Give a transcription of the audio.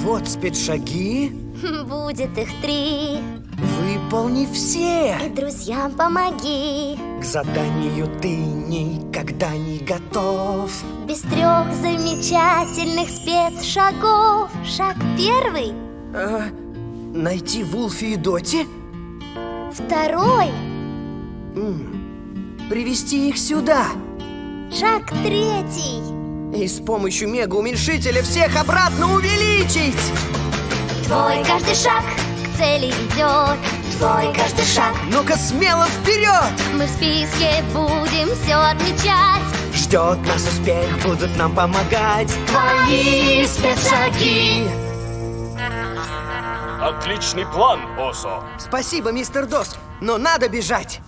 Вот спецшаги. Будет их 3. Выполни все. И друзьям помоги. К заданию ты никогда не готов. Без 3 замечательных спецшагов. Шаг 1. Найти Вулфи и Доти. 2. Привести их сюда. Шаг 3. И с помощью мега-уменьшителя всех обратно увеличить. Твой каждый шаг к цели ведет. Твой каждый шаг. Ну-ка смело вперед. Мы в списке будем все отмечать. Ждет нас успех, будут нам помогать твои спецшаги. Отличный план, Осо. Спасибо, мистер Дос, но надо бежать.